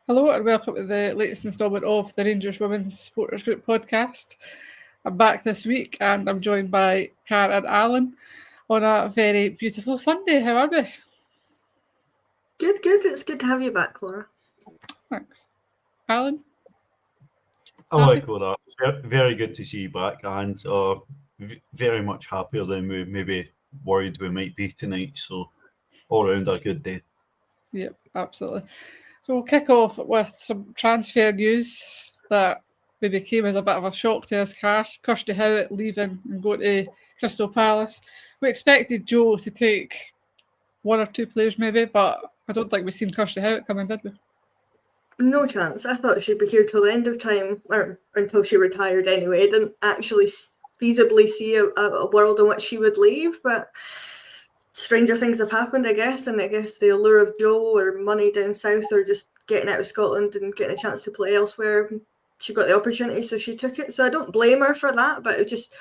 Hello and welcome to the latest instalment of the Rangers Women's Supporters Group podcast. I'm back this week and I'm joined by Car and Alan on a very beautiful Sunday. How are we? Good. It's good to have you back, Laura. Thanks. Alan? I like all that. Very good to see you back, and very much happier than we maybe worried we might be tonight. So all round a good day. Yep, absolutely. So we'll kick off with some transfer news that maybe came as a bit of a shock to us. Kirsty Howat leaving and going to Crystal Palace. We expected Joe to take one or two players maybe, but I don't think we've seen Kirsty Howat come in, did we? No chance. I thought she'd be here till the end of time, or until she retired anyway. I didn't actually feasibly see a world in which she would leave, but stranger things have happened, I guess, and I guess the allure of Joe or money down south or just getting out of Scotland and getting a chance to play elsewhere, she got the opportunity, so she took it. So I don't blame her for that, but it just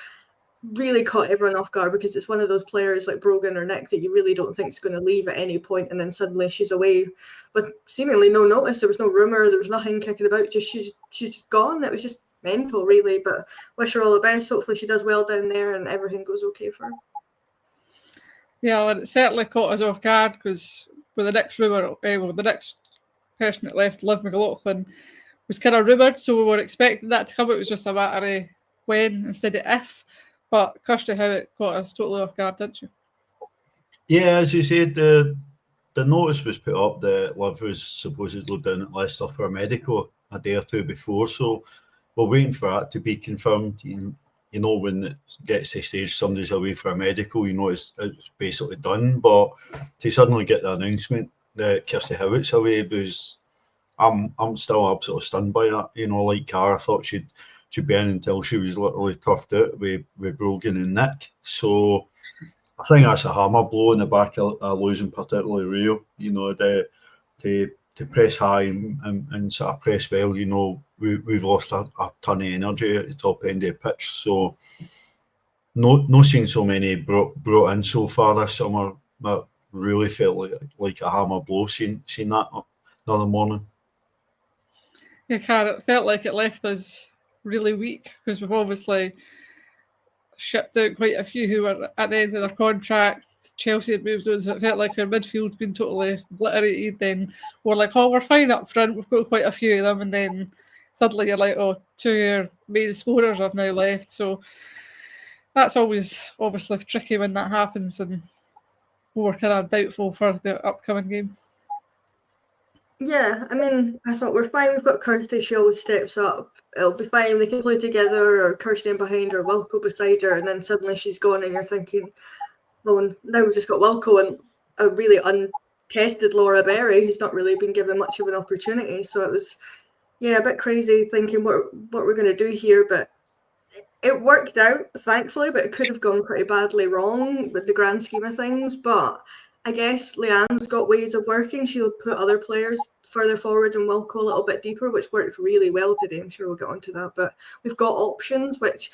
really caught everyone off guard because it's one of those players like Brogan or Nick that you really don't think is going to leave at any point, and then suddenly she's away with seemingly no notice. There was no rumour, there was nothing kicking about, just she's just gone. It was just mental, really, but wish her all the best. Hopefully she does well down there and everything goes okay for her. Yeah, well, it certainly caught us off guard because with the next rumour, the next person that left, Liv McLaughlin, was kind of rumoured, so we were expecting that to come. It was just a matter of when instead of if. But Kirsty Howat caught us totally off guard, didn't she? Yeah, as you said, the notice was put up that Liv was supposedly down at Leicester for a medical a day or two before, so we're waiting for that to be confirmed. You know, when it gets to the stage somebody's away for a medical, you know it's basically done. But to suddenly get the announcement that Kirsty Howat's away was, I'm still absolutely stunned by that. You know, like Cara, I thought she'd be in until she was literally toughed out with Brogan and Nick. So I think that's a hammer blow in the back of losing particularly Rio. You know, to press high and sort of press well. You know, we've lost a ton of energy at the top end of the pitch. So no seeing so many brought in so far this summer. That really felt like a hammer blow seeing that the other morning. Yeah, Cara, it felt like it left us really weak because we've obviously shipped out quite a few who were at the end of their contract. Chelsea had moved on, so it felt like our midfield's been totally obliterated. Then we're like, oh, we're fine up front. We've got quite a few of them, and then suddenly you're like, oh, two of your main scorers have now left. So that's always obviously tricky when that happens, and we're kind of doubtful for the upcoming game. Yeah, I mean, I thought we're fine. We've got Kirsty, she always steps up. It'll be fine. They can play together, or Kirsty in behind her, Wilco beside her, and then suddenly she's gone, and you're thinking, well, now we've just got Wilco and a really untested Laura Berry, who's not really been given much of an opportunity. So it was, a bit crazy thinking what we're going to do here, but it worked out, thankfully, but it could have gone pretty badly wrong with the grand scheme of things. But I guess Leanne's got ways of working. She'll put other players further forward and Wilco a little bit deeper, which worked really well today. I'm sure we'll get onto that. But we've got options, which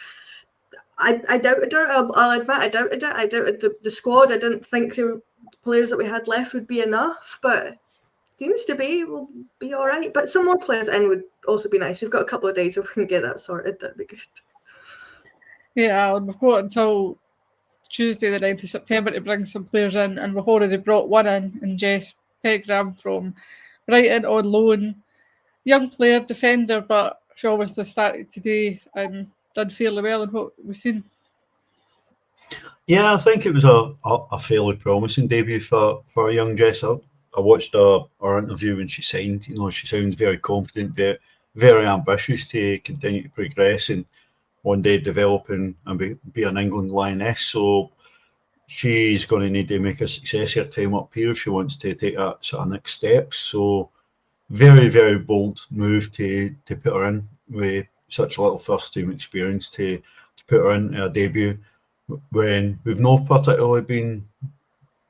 I doubted her. I'll admit I doubted it. I doubted the squad. I didn't think the players that we had left would be enough, but seems to be, will be all right. But some more players in would also be nice. We've got a couple of days if we can get that sorted. That'd be good. Yeah, Alan, we've got until Tuesday the 9th of September to bring some players in, and we've already brought one in Jess Pegram from Brighton on loan. Young player, defender, but she obviously started today and done fairly well in what we've seen. Yeah, I think it was a fairly promising debut for a young Jess. I watched our interview when she signed. You know, she sounds very confident, very ambitious to continue to progress and one day develop and be an England Lioness. So she's going to need to make a success her time up here if she wants to take that sort of next step. So very, very bold move to put her in with such little first team experience to put her in her debut when we've not particularly been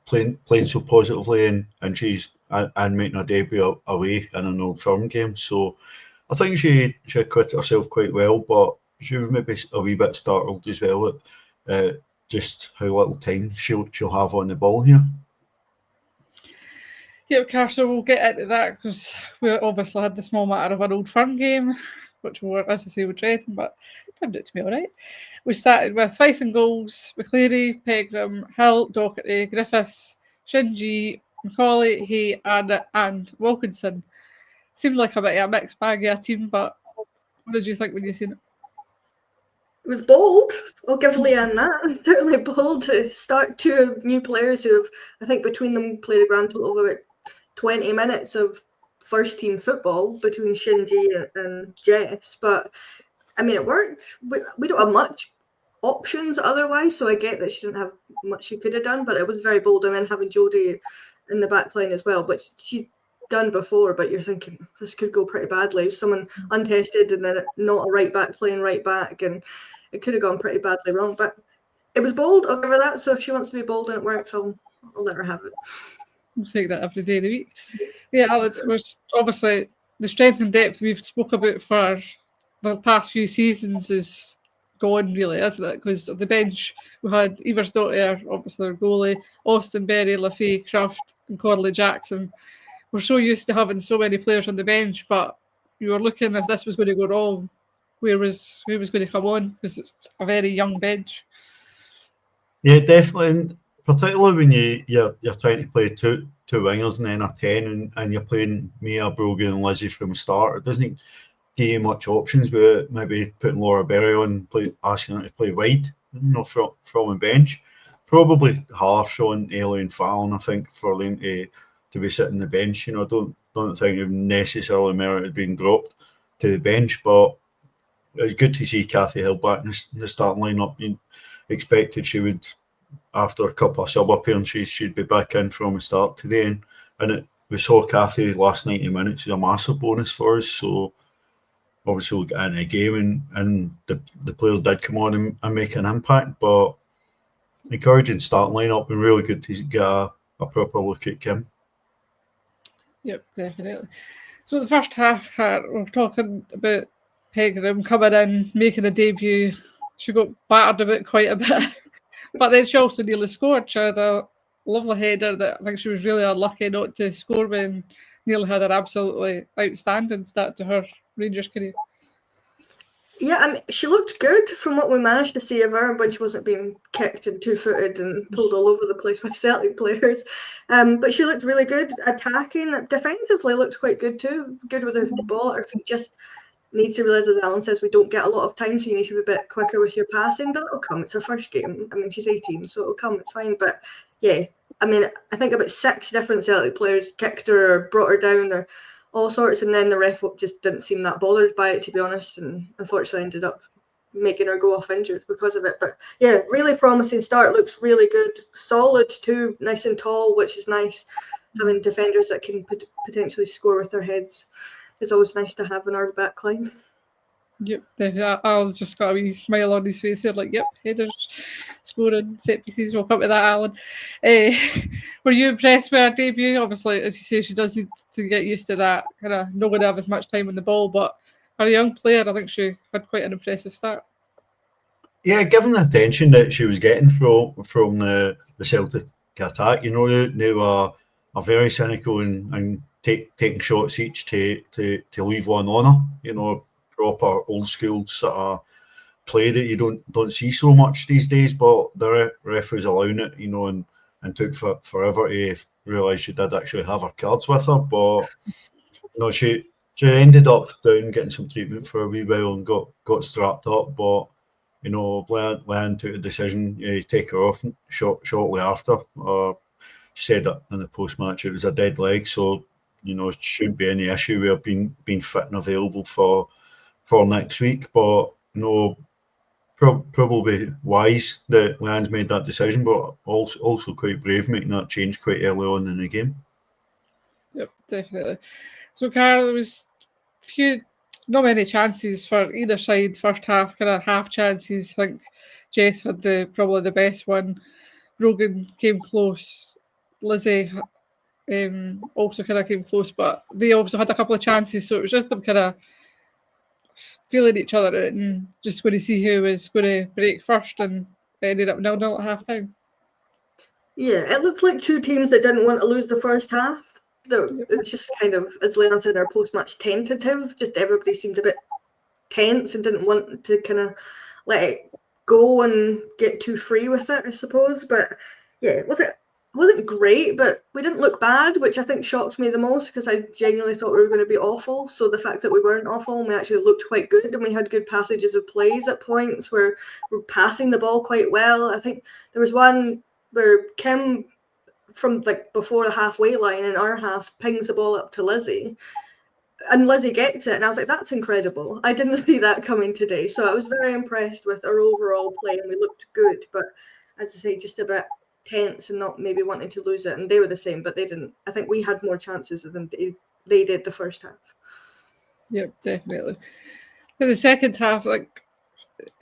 playing so positively and she's and making a debut away in an Old Firm game. So I think she acquitted herself quite well, but she was maybe a wee bit startled as well at just how little time she'll have on the ball here. Yeah, Carson, we'll get into that because we obviously had the small matter of an Old Firm game, which we were, as I say, we're dreading, but it turned out to be all right. We started with Fife and goals, McCleary, Pegram, Hill, Docherty, Griffiths, Shinji, Macaulay, Hay, and Wilkinson. Seemed like a bit of a mixed bag of a team, but what did you think when you seen it? It was bold. I'll give Leanne that. Certainly bold to start two new players who have, I think, between them played a grand total of about 20 minutes of first team football between Shinji and Jess. But I mean, it worked. We don't have much options otherwise, so I get that she didn't have much she could have done, but it was very bold. And then having Jodie in the back line as well, but she'd done before, but you're thinking this could go pretty badly. Someone untested and then not a right back playing right back, and it could have gone pretty badly wrong. But it was bold. I'll give her that. So if she wants to be bold and it works, I'll let her have it. We'll take that every day of the week. Yeah, it was obviously the strength and depth we've spoke about for the past few seasons is gone, really, isn't it? Because at the bench we had Eversdottir, obviously our goalie, Austin Berry, LaFay, Craft, and Corley Jackson. We're so used to having so many players on the bench, but you were looking if this was going to go wrong, who was going to come on? Because it's a very young bench. Yeah, definitely. And particularly when you're trying to play two wingers and then a 10 and you're playing Mia, Brogan and Lizzie from the start, it doesn't give you much options with maybe putting Laura Berry on, asking her to play wide, from the bench. Probably harsh on Ellie and Fallon, I think, for them to be sitting on the bench. I don't think they've necessarily merited being dropped to the bench, but it's good to see Cathy Hill back in the starting lineup. You expected she would, after a couple of sub appearances, she'd be back in from the start to the end. And we saw Cathy last 90 minutes is a massive bonus for us. So obviously we'll get into the game and the players did come on and make an impact, but encouraging starting lineup and really good to get a proper look at Kim. Yep, definitely. So the first half, we're talking about Pegram coming in, making a debut. She got battered about quite a bit, but then she also nearly scored. She had a lovely header that I think she was really unlucky not to score with, and nearly had an absolutely outstanding start to her Rangers career. Yeah, I mean, she looked good from what we managed to see of her when she wasn't being kicked and two-footed and pulled all over the place by Celtic players. But she looked really good attacking. Defensively looked quite good too. Good with the ball at her feet. Just need to realise, as Alan says, we don't get a lot of time, so you need to be a bit quicker with your passing, but it'll come. It's her first game. I mean, she's 18, so it'll come. It's fine. But yeah, I mean, I think about 6 different Celtic players kicked her or brought her down or all sorts, and then the ref just didn't seem that bothered by it, to be honest, and unfortunately ended up making her go off injured because of it. But yeah, really promising start. Looks really good, solid too, nice and tall, which is nice. Having defenders that can potentially score with their heads is always nice to have in our back line. Yep, Alan's just got a wee smile on his face here, like, yep, headers, scoring, set pieces. We'll come to that, Alan. Were you impressed with her debut? Obviously, as you say, she does need to get used to that, kind of not going to have as much time on the ball, but for a young player, I think she had quite an impressive start. Yeah, given the attention that she was getting from the Celtic attack, they were very cynical and taking shots each to leave one on her. Proper old school sort of play that you don't see so much these days, but the ref was allowing it, and took forever to realise she did actually have her cards with her. But she ended up down getting some treatment for a wee while and got strapped up. But Leanne took a decision to take her off shortly after. She said that in the post match it was a dead leg, so it shouldn't be any issue with her being fit and available for next week. But probably wise that Leanne's made that decision, but also quite brave making that change quite early on in the game. Yep, definitely. So, Carl, there was not many chances for either side first half, kind of half chances. I think Jess had probably the best one. Brogan came close. Lizzie also kind of came close, but they also had a couple of chances, so it was just them kind of feeling each other out and just going to see who was going to break first, and it ended up 0-0 at half time. Yeah, it looked like two teams that didn't want to lose the first half. it was just kind of, as Leanne said in our post-match, tentative. Just everybody seemed a bit tense and didn't want to kind of let it go and get too free with it, I suppose. But yeah, it wasn't great, but we didn't look bad, which I think shocked me the most because I genuinely thought we were going to be awful. So the fact that we weren't awful and we actually looked quite good and we had good passages of plays at points where we're passing the ball quite well. I think there was one where Kim, from like before the halfway line in our half, pings the ball up to Lizzie. And Lizzie gets it, and I was like, that's incredible. I didn't see that coming today. So I was very impressed with our overall play, and we looked good. But as I say, just a bit tense and not maybe wanting to lose it. And they were the same, but they didn't. I think we had more chances than they did the first half. Yep, definitely. In the second half, like,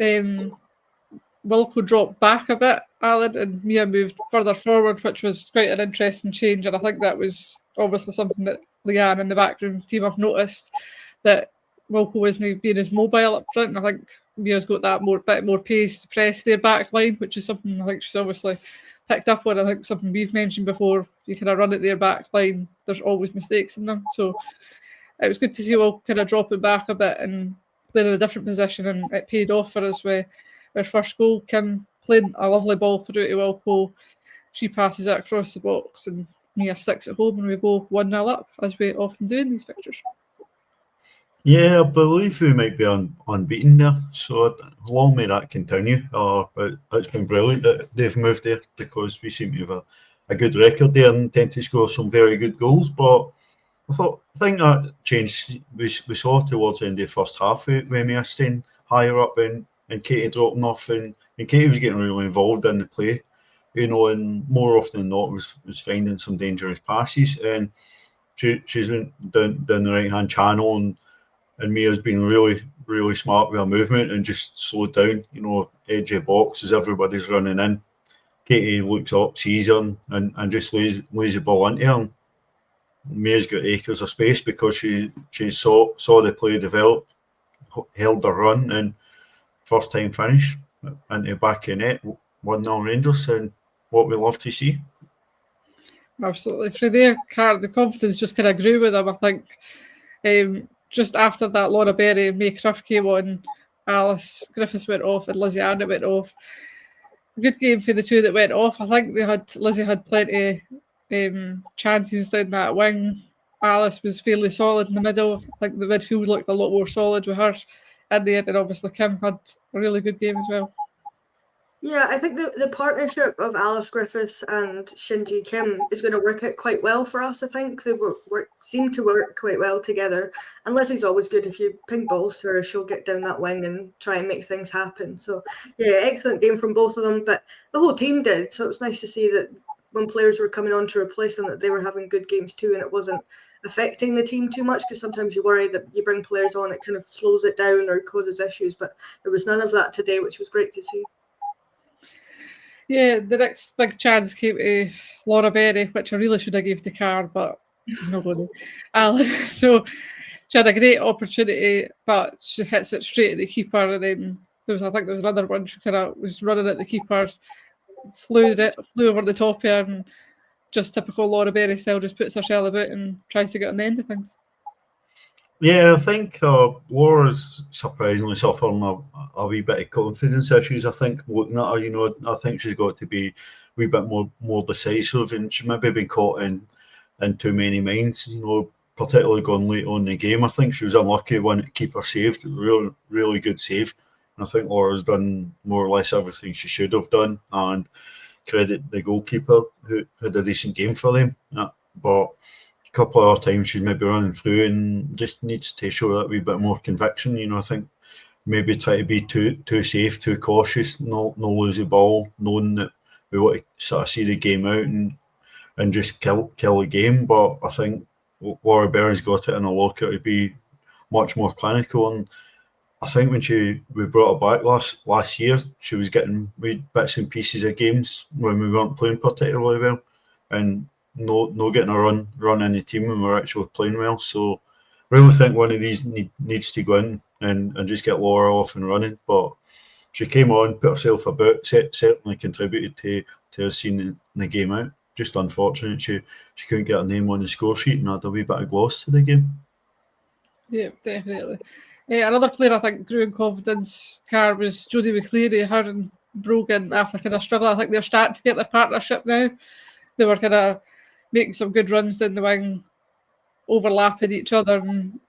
Wilco dropped back a bit, Alan, and Mia moved further forward, which was quite an interesting change. And I think that was obviously something that Leanne and the backroom team have noticed, that Wilco wasn't being as mobile up front. And I think Mia's got that bit more pace to press their back line, which is something I think she's obviously picked up on. I think something we've mentioned before, you kind of run at their back line, there's always mistakes in them. So it was good to see Wilco kind of dropping back a bit and playing in a different position, and it paid off for us with our first goal. Kim played a lovely ball through to Wilco. She passes it across the box and Mia sticks it home and we go 1-0 up, as we often do in these fixtures. Yeah, I believe we might be unbeaten there, so long may that continue. But it's been brilliant that they've moved there because we seem to have a good record there and tend to score some very good goals. But I think that changed. We saw towards the end of the first half with Mia staying higher up and Katie dropping off, and Katie was getting really involved in the play, and more often than not was finding some dangerous passes, and she's went down the right hand channel, and Mia's been really, really smart with her movement and just slowed down, edge of the box as everybody's running in. Katie looks up, sees her, and just lays the ball into her. Mia's got acres of space because she saw the play develop, held her run, and first time finish into back of net, 1-0 Rangers, and what we love to see. Absolutely. Through there, the confidence just kind of grew with them. I think just after that, Laura Berry, May Cruff came on, Alice Griffiths went off, and Lizzie Arnott went off. Good game for the two that went off. I think Lizzie had plenty chances down that wing. Alice was fairly solid in the middle. I think the midfield looked a lot more solid with her in there, and obviously Kim had a really good game as well. Yeah, I think the partnership of Alice Griffiths and Shinji Kim is going to work out quite well for us. I think they seem to work quite well together. And Leslie's always good. If you ping balls to her, she'll get down that wing and try and make things happen. So, yeah, excellent game from both of them. But the whole team did. So it was nice to see that when players were coming on to replace them, that they were having good games too, and it wasn't affecting the team too much, because sometimes you worry that you bring players on, it kind of slows it down or causes issues. But there was none of that today, which was great to see. Yeah, the next big chance came to Laura Berry, which I really should have gave the card, but nobody. Alan. So she had a great opportunity, but she hits it straight at the keeper, and then I think there was another one. She kind of was running at the keeper, flew over the top of her, and just typical Laura Berry style, just puts her shell about and tries to get on the end of things. Yeah, I think Laura's surprisingly suffering a wee bit of confidence issues. I think looking at her, I think she's got to be a wee bit more decisive, and she's maybe been caught in too many minds, particularly going late on the game. I think she was unlucky when the keeper saved, really, really good save. And I think Laura's done more or less everything she should have done, and credit the goalkeeper who had a decent game for them. But couple of other times she's maybe running through and just needs to show that wee bit more conviction. I think maybe try to be too safe, too cautious, not lose the ball, knowing that we want to sort of see the game out and just kill the game. But I think Laura Berry's got it in a locker to be much more clinical. And I think when we brought her back last year, she was getting bits and pieces of games when we weren't playing particularly well, and no getting a run in the team when we're actually playing well. So I really think one of these needs to go in and just get Laura off and running. But she came on, put herself about, certainly contributed to us seeing the game out. just unfortunate she couldn't get her name on the score sheet and had a wee bit of gloss to the game. Yeah, definitely. Another player I think grew in confidence, Car, was Jodie McCleary. Her and Brogan, after kind of struggling, I think they're starting to get their partnership now. They were kind of making some good runs down the wing, overlapping each other, and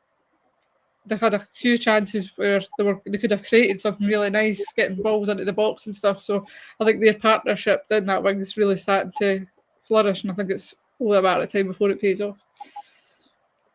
they've had a few chances where they could have created something really nice, getting balls into the box and stuff. So I think their partnership down that wing is really starting to flourish, and I think it's only a matter of time before it pays off.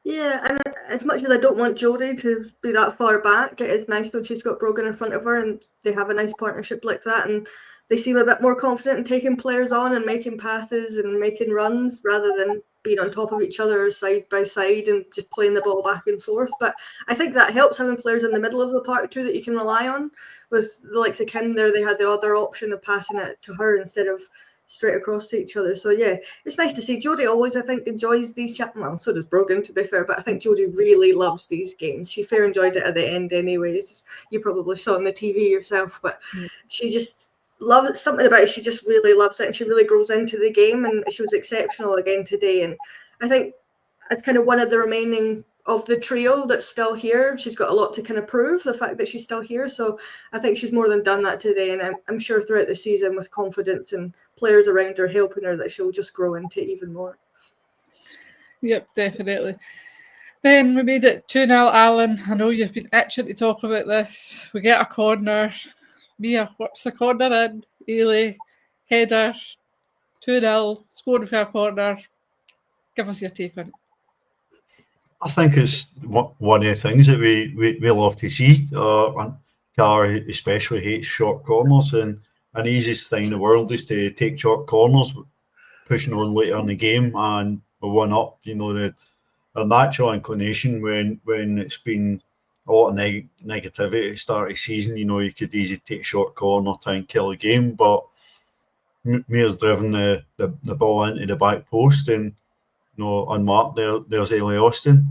Yeah, and as much as I don't want Jodie to be that far back, it is nice when she's got Brogan in front of her and they have a nice partnership like that, and they seem a bit more confident in taking players on and making passes and making runs rather than being on top of each other side by side and just playing the ball back and forth. But I think that helps having players in the middle of the park too that you can rely on. With the likes of Kim there, they had the other option of passing it to her instead of straight across to each other. So yeah, it's nice to see. Jodie always, I think, enjoys these chat. Well, so does Brogan, to be fair, but I think Jodie really loves these games. She fair enjoyed it at the end anyway. You probably saw on the TV yourself, but she just loves it. Something about it, she just really loves it, and she really grows into the game, and she was exceptional again today. And I think as kind of one of the remaining of the trio that's still here, she's got a lot to kind of prove, the fact that she's still here. So I think she's more than done that today, and I'm sure throughout the season with confidence and players around her helping her that she'll just grow into even more. Yep, definitely. Then we made it 2-0 Alan. I know you've been itching to talk about this. We get a corner. Mia whips the corner in. Ailey, header, 2-0, scored for a corner. Give us your take on it. I think it's one of the things that we love to see. Car especially hates short corners, and an easiest thing in the world is to take short corners, pushing on later in the game, and we're 1-up. You know, our natural inclination when it's been a lot of negativity at the start of the season, you know, you could easily take a short corner, try and kill the game, but Mia's driven the ball into the back post, and unmarked there's Ailey Austin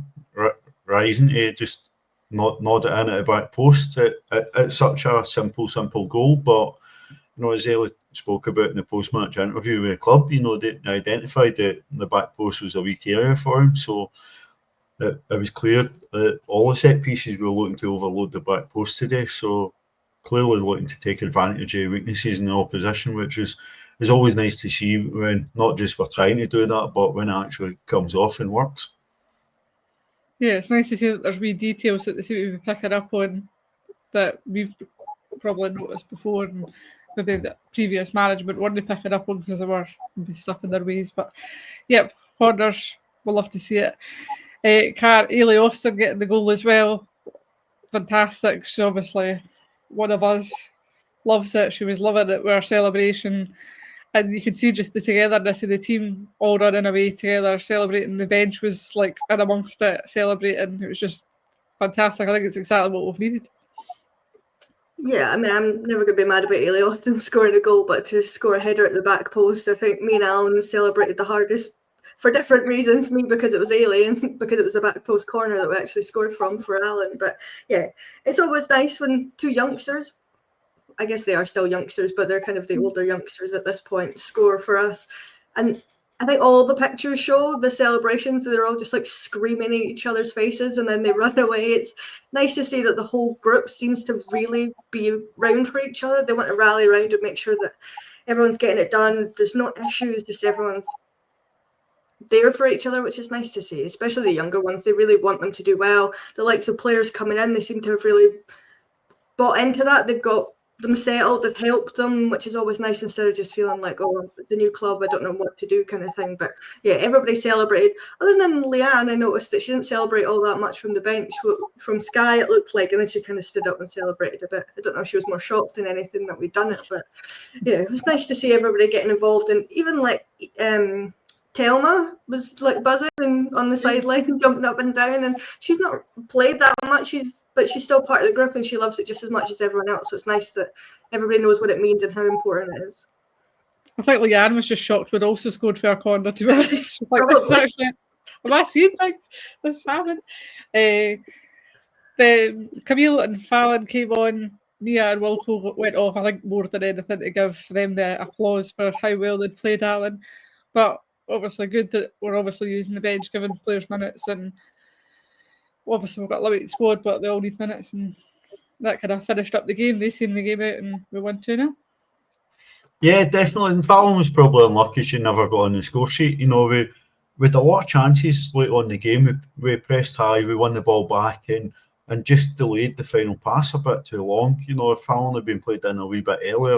rising to just nod it in at the back post. It's such a simple goal, but as Ailey spoke about in the post-match interview with the club, they identified that the back post was a weak area for him, so it was clear that all the set pieces were looking to overload the back post today, so clearly looking to take advantage of weaknesses in the opposition, which is always nice to see when not just we're trying to do that, but when it actually comes off and works. Yeah, it's nice to see that there's wee details that they seem to be picking up on that we've probably noticed before, and maybe the previous management weren't picking up on because they were stuck in their ways. But yep, corners, we'll love to see it. Ailey Austin getting the goal as well. Fantastic. She's obviously one of us. Loves it. She was loving it with our celebration. And you could see just the togetherness of the team all running away together, celebrating. The bench was like in amongst it, celebrating. It was just fantastic. I think it's exactly what we've needed. Yeah, I mean, I'm never going to be mad about Ailey Austin scoring a goal, but to score a header at the back post, I think me and Alan celebrated the hardest for different reasons. Me because it was Ailey, and because it was a back post corner that we actually scored from for Alan. But yeah, it's always nice when two youngsters, I guess they are still youngsters, but they're kind of the older youngsters at this point, score for us. And I think all the pictures show the celebrations, so they're all just like screaming in each other's faces and then they run away. It's nice to see that the whole group seems to really be round for each other. They want to rally around and make sure that everyone's getting it done. There's no issues, just everyone's there for each other, which is nice to see, especially the younger ones. They really want them to do well. The likes of players coming in, they seem to have really bought into that. They've got them settled, they've helped them, which is always nice instead of just feeling like, oh, the new club, I don't know what to do kind of thing. But yeah, everybody celebrated. Other than Leanne, I noticed that she didn't celebrate all that much from the bench. From Sky, it looked like, and then she kind of stood up and celebrated a bit. I don't know if she was more shocked than anything that we'd done it, but yeah, it was nice to see everybody getting involved. And even like Telma was like buzzing and on the sideline and jumping up and down, and she's not played that much, but she's still part of the group and she loves it just as much as everyone else. So it's nice that everybody knows what it means and how important it is. I think Leanne was just shocked we'd also scored for our corner, to be honest. Like, this is actually, am I seeing things? This happened. The Camille and Fallon came on. Mia and Wilco went off, I think, more than anything, to give them the applause for how well they'd played Alan. But obviously good that we're obviously using the bench, giving players minutes, and obviously we've got a limited squad, but they all need minutes, and that kind of finished up the game. They seen the game out and we won 2-0. Yeah, definitely. And Fallon was probably unlucky she never got on the score sheet. We had a lot of chances late on the game. We pressed high, we won the ball back, and just delayed the final pass a bit too long. If Fallon had been played in a wee bit earlier,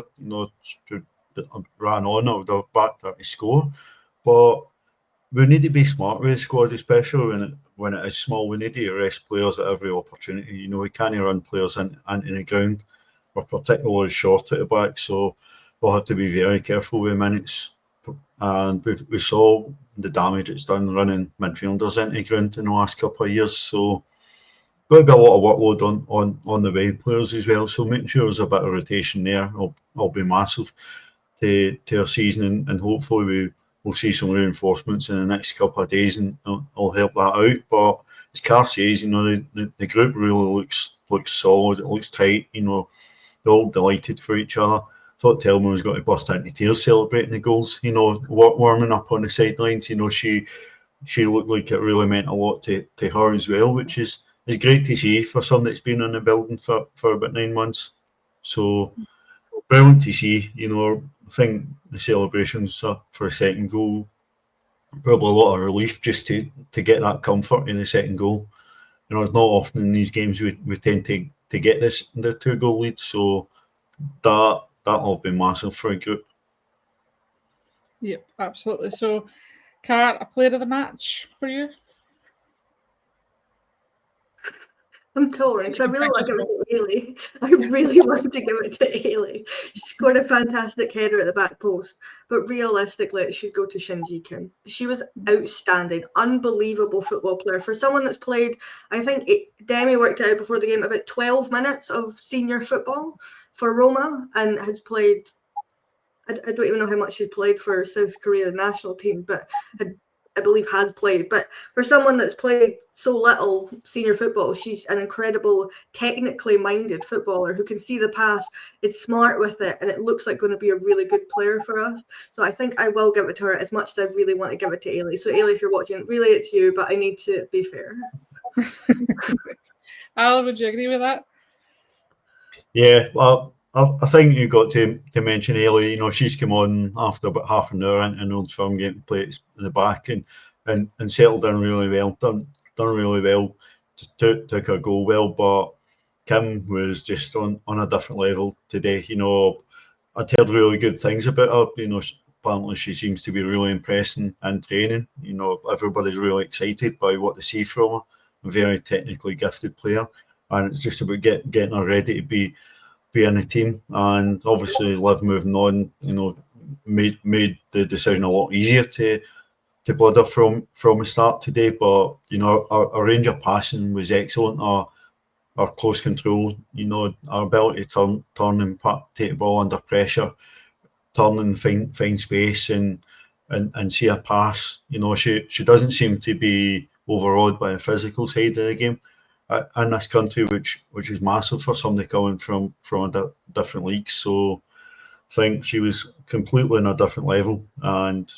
ran on, I would have backed her to score. But we need to be smart with the squad, especially when it is small. We need to arrest players at every opportunity. We can't run players into the ground. We're particularly short at the back, so we'll have to be very careful with minutes. And we saw the damage it's done running midfielders into the ground in the last couple of years. So got to be a lot of workload on the wide players as well. So making sure there's a bit of rotation there will be massive to our season, and hopefully we'll see some reinforcements in the next couple of days, and I'll help that out. But as Carr says, the group really looks solid. It looks tight. They're all delighted for each other. Thought Tillman was going to burst into tears celebrating the goals. Warming up on the sidelines. She looked like it really meant a lot to her as well, which is great to see for someone that's been in the building for about 9 months. So brilliant to see. I think the celebrations for a second goal, probably a lot of relief just to get that comfort in the second goal. It's not often in these games we tend to get the 2-goal lead, so that'll have been massive for a group. Yep, absolutely. So, Car, a player of the match for you? I'm torn because I really want to give it to Hayley. I really want to give it to Hayley. She scored a fantastic header at the back post, but realistically, it should go to Shinji Kim. She was outstanding, unbelievable football player. For someone that's played, I think Demi worked out before the game, about 12 minutes of senior football for Roma, and has played, I don't even know how much she played for South Korea national team, but I believe had played. But for someone that's played so little senior football, she's an incredible, technically minded footballer who can see the pass, is smart with it, and it looks like going to be a really good player for us. So I think I will give it to her as much as I really want to give it to Ailey. So Ailey, if you're watching, really it's you, but I need to be fair. Al, would you agree with that? Yeah, well, I think you got to mention Ailey. She's come on after about half an hour into an Old Firm game to play in the back and settled in really well. Done really well. Took her goal well, but Kim was just on a different level today. I'd heard really good things about her. Apparently she seems to be really impressing in training. Everybody's really excited by what they see from her. A very technically gifted player, and it's just about getting her ready to be in the team. And obviously Liv moving on, made the decision a lot easier to blood her from the start today. But our range of passing was excellent. Our close control, our ability to turn and take the ball under pressure, turn and find space and see a pass. She doesn't seem to be overawed by the physical side of the game in this country, which is massive for somebody coming from a different league. So I think she was completely on a different level, and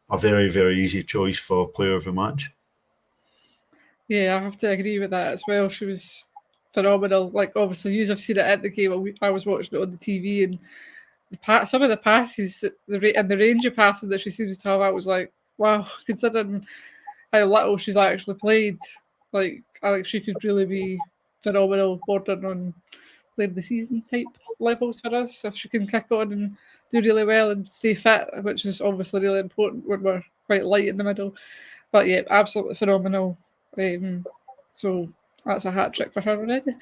a very, very easy choice for player of the match. Yeah, I have to agree with that as well. She was phenomenal. Like, obviously, you have seen it at the game. I was watching it on the TV, and some of the passes, and the range of passing that she seems to have, I was like, wow, considering how little she's actually played, like, I think she could really be phenomenal, bordering on player of the season type levels for us if she can kick on and do really well and stay fit, which is obviously really important when we're quite light in the middle. But yeah, absolutely phenomenal. So that's a hat trick for her already.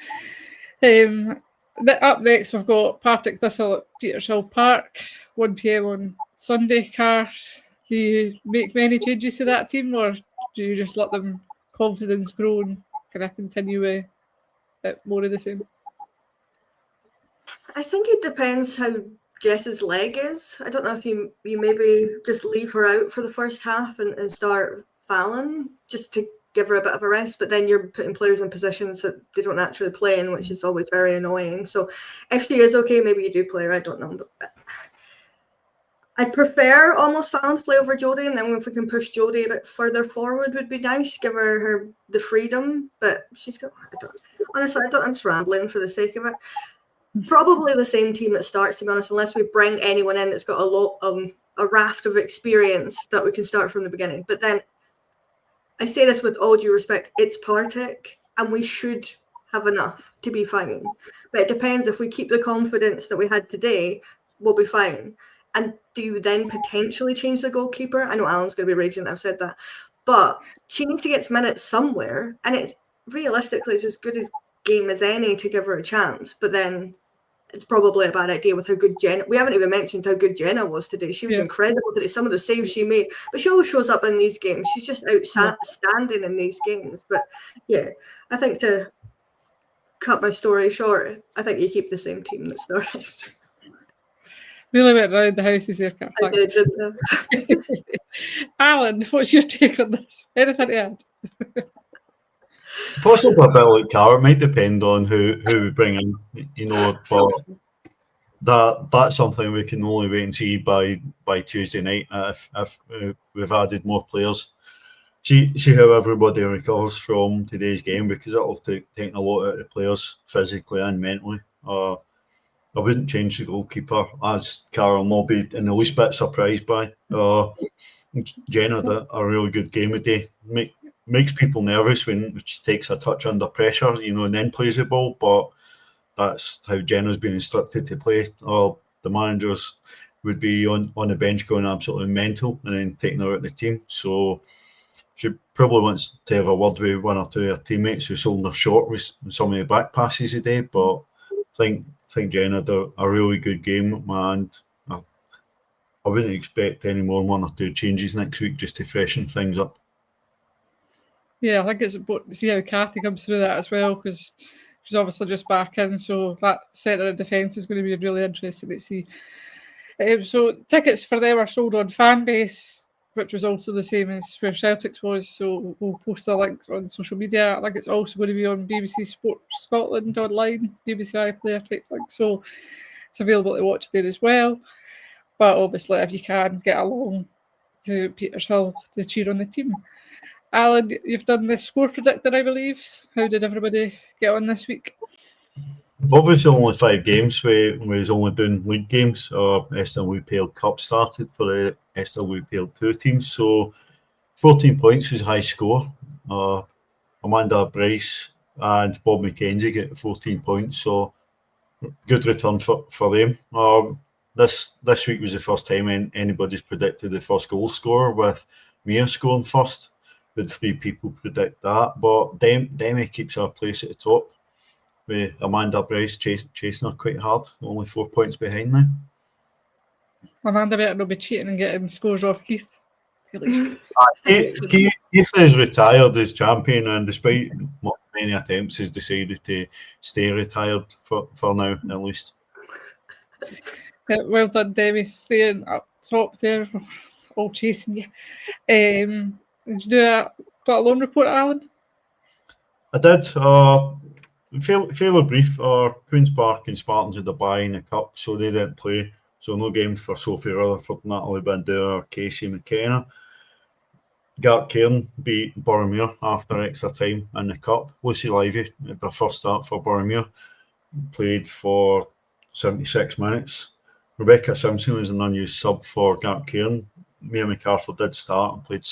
Up next, we've got Partick Thistle at Petershill Park, 1 p.m. on Sunday. Car, do you make many changes to that team, or do you just let them confidence grow and kind of continue with more of the same? I think it depends how Jess's leg is. I don't know if you maybe just leave her out for the first half and start Fallon just to give her a bit of a rest, but then you're putting players in positions that they don't naturally play in, which is always very annoying. So if she is okay, maybe you do play her. I don't know, but I'd prefer almost Fallon to play over Jodie, and then if we can push Jodie a bit further forward would be nice, give her the freedom, but she's got, honestly, I'm just rambling for the sake of it. Probably the same team that starts, to be honest, unless we bring anyone in that's got a raft of experience that we can start from the beginning. But then, I say this with all due respect, it's Partick, and we should have enough to be fine. But it depends. If we keep the confidence that we had today, we'll be fine. And do you then potentially change the goalkeeper? I know Alan's going to be raging that I've said that, but she needs to get minutes somewhere, and it's realistically it's as good a game as any to give her a chance. But then it's probably a bad idea with how good Jenna. We haven't even mentioned how good Jenna was today. She was incredible today. Some of the saves she made, but she always shows up in these games. She's just outstanding in these games. But yeah, I think to cut my story short, I think you keep the same team that started. Really went round the houses there, Kat. I did, didn't I? Alan, what's your take on this? Anything to add? Possibly a bit like Carr. It might depend on who we bring in, you know, but that's something we can only wait and see by Tuesday night if we've added more players. See how everybody recovers from today's game, because it'll take a lot out of the players physically and mentally. I wouldn't change the goalkeeper, as Carol will not be in the least bit surprised by. Jenna did a really good game today. Makes people nervous when she takes a touch under pressure, you know, and then plays the ball. But that's how Jenna's been instructed to play. Or the managers would be on the bench going absolutely mental and then taking her out of the team. So she probably wants to have a word with one or two of her teammates who sold her short with some of the back passes today. But I think Jenna did a really good game, and I wouldn't expect any more 1 or 2 changes next week just to freshen things up. Yeah, I think it's important to see how Kathy comes through that as well, because she's obviously just back in, so that centre of defence is going to be really interesting to see. So tickets for them are sold on Fanbase, which was also the same as where Celtic's was, so we'll post the link on social media. I think it's also going to be on BBC Sports Scotland online, BBC iPlayer type thing, so it's available to watch there as well. But obviously, if you can, get along to Petershill to cheer on the team. Alan, you've done the score predictor, I believe. How did everybody get on this week? Obviously, only 5 games. We was only doing league games. SWPL Cup started for the SWPL 2 teams. So 14 points was a high score. Amanda Bryce and Bob McKenzie get 14 points. So good return for them. This week was the first time anybody's predicted the first goal scorer, with Mia scoring first. With 3 people predict that, but Demi keeps her place at the top, with Amanda Bryce chasing her quite hard, only 4 points behind now. Amanda better not be cheating and getting scores off Keith. Keith is retired as champion, and despite many attempts, has decided to stay retired for now, at least. Well done, Demi, staying up top there, all chasing you. Did you got a loan report, Alan? I did. Fairly brief. Queen's Park and Spartans had a bye in the cup, so they didn't play. So no games for Sophie Rutherford, Natalie Bandura, or Casey McKenna. Gartcairn beat Boroughmuir after extra time in the cup. Lucy Livy had their first start for Boroughmuir, played for 76 minutes. Rebecca Simpson was an unused sub for Gartcairn. Mia MacArthur did start and played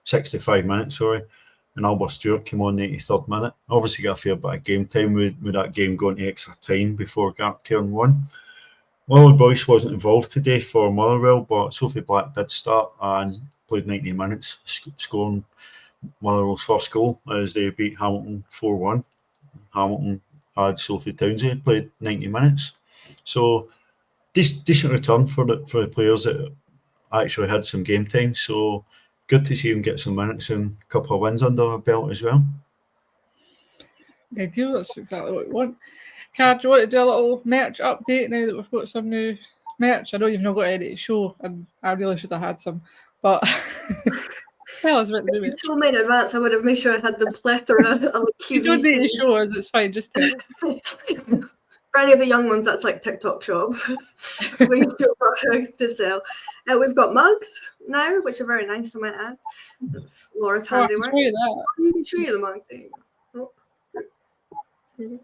65 minutes, and Alba Stewart came on the 83rd minute. Obviously got a fair bit of game time with that game going to extra time before Gartcairn won. Lily Boyce wasn't involved today for Motherwell, but Sophie Black did start and played 90 minutes, scoring Motherwell's first goal as they beat Hamilton 4-1. Hamilton had Sophie Townsend played 90 minutes. So decent return for the players that actually had some game time. So good to see him get some minutes and a couple of wins under our belt as well. Ideal, that's exactly what we want. Car, do you want to do a little merch update now that we've got some new merch? I know you've not got any to show, and I really should have had some, but tell us about the new merch. If you told me in advance, I would have made sure I had the plethora of QVC. You don't need to show us, it's fine, just tell us. For any of the young ones, that's like TikTok shop. We show products to sell. We've got mugs now, which are very nice, I might add. That's Laura's Oh, I can handiwork. show you that. You can show you the mug. There you go. Oh.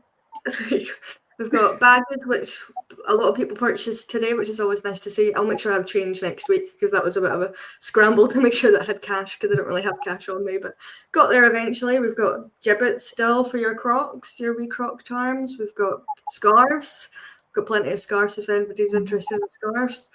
We've got badges, which a lot of people purchased today, which is always nice to see. I'll make sure I have change next week because that was a bit of a scramble to make sure that I had cash because I don't really have cash on me, but got there eventually. We've got gibbets still for your Crocs, your wee Croc charms. We've got scarves. We've got plenty of scarves if anybody's interested in scarves.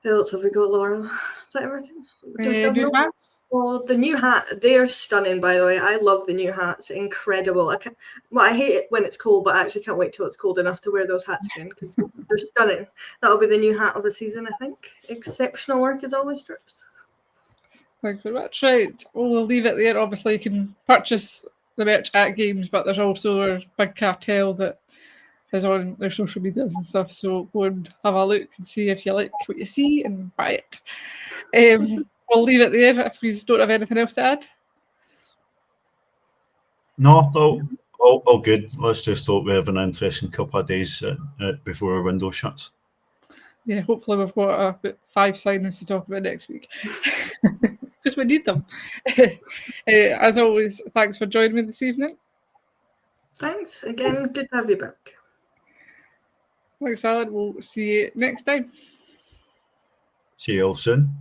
What else have we got, Laura? Is that everything? Do we still New have hats. Well, the new hat, they're stunning, by the way. I love the new hats. Incredible. I hate it when it's cold, but I actually can't wait till it's cold enough to wear those hats again because they're stunning. That'll be the new hat of the season, I think. Exceptional work as always, Strips. Thanks very much. Right, well, we'll leave it there. Obviously, you can purchase the merch at games, but there's also a big cartel that is on their social medias and stuff. So go and have a look and see if you like what you see and buy it. We'll leave it there if we don't have anything else to add. No, all good. Let's just hope we have an interesting couple of days before our window shuts. Yeah, hopefully we've got about 5 signings to talk about next week because we need them. As always, thanks for joining me this evening. Thanks. Again, good to have you back. Thanks, Alan. We'll see you next time. See you all soon.